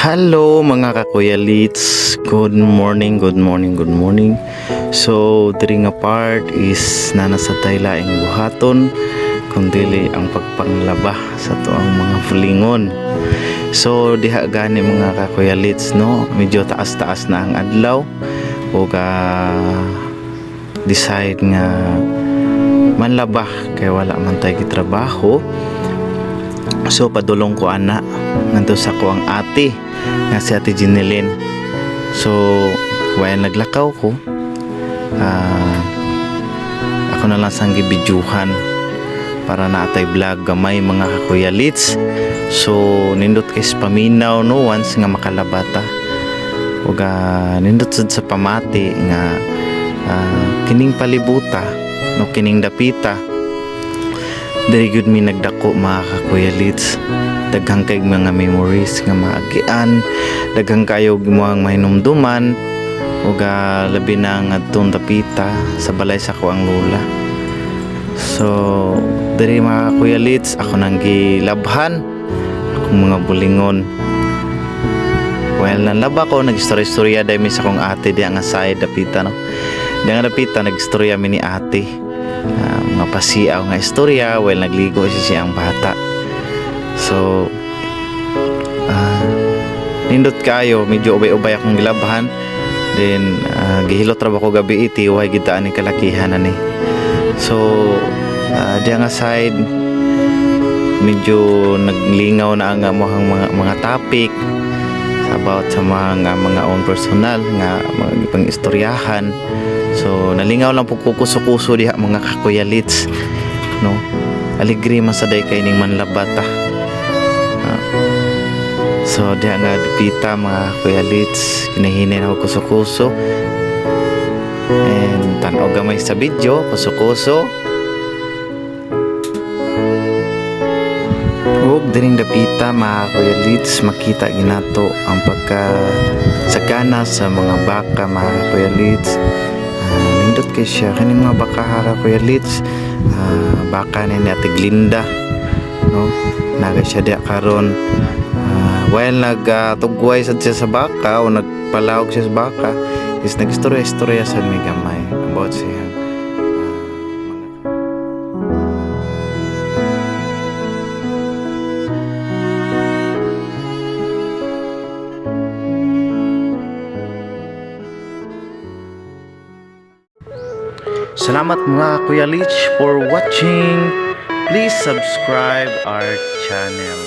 Hello mga kakuya Leeds. Good morning, good morning, good morning. So, diri nga part is nasa taylaing buhaton kundili ang pagpanglaba sa tuang mga fulingon. So, diha gani mga kakuya Leeds, no? Medyo taas-taas na ang adlaw o decide nga manlaba kay wala man tay gitrabaho. So padulong ko ana nganto sa ko ang ate nga si Ate Jinelin. So while naglakaw ko, ako na lang sang gibidyuhan para naatay vlog gamay mga kakuya Leeds. So nindot kay paminaw no once nga makalabata ug nindot sad sa pamati nga kining palibuta no kining dapita. Very good mi nagdako mga kakuya Leeds. Daghang kay mga memories nga maagian, daghang kayo mga mahinumduman ug labi na nga adtong dapita sa balay sa ko ang lola. So diri mga kakuya Leeds ako nang gilabhan akong mga bulingon. Well nanlaba ko nagistorya-istorya dai mi sa kong ate di nga side dapita no. Di nga dapita nagistorya mi ni ate. Mga pasiaw nga istorya while nagligo siya ang bata. So nindot kayo medyo ubay-ubay akong gilabhan. Then gihilot ra ba ko gabi iti way gitaan ni kalakihan ani. So diya nga side medyo naglingaw na ang mga topic about sa mga own personal nga mga pang istoryahan. So nalingaw lang po kuso-kuso diha mga kakuya Leeds no. Aligri man sa day kay ning manlabata. So diha nga dipita mga kakuya Leeds kinahinay ako kuso-kuso. And tan-og gamay sa video kuso-kuso. Ug dining dapita mga kakuya Leeds makita ginato ang pagkasagana sa mga baka mga kakuya Leeds. Nindot kay siya kaning mga baka hara kuya Leeds. Baka ni Ate Glinda no naga siya dia karon while nagtugway sad siya sa baka o nagpalawog siya sa baka is nagistorya-istorya sa mi gamay about siya. Salamat mga Kuya Leeds for watching. Please subscribe our channel.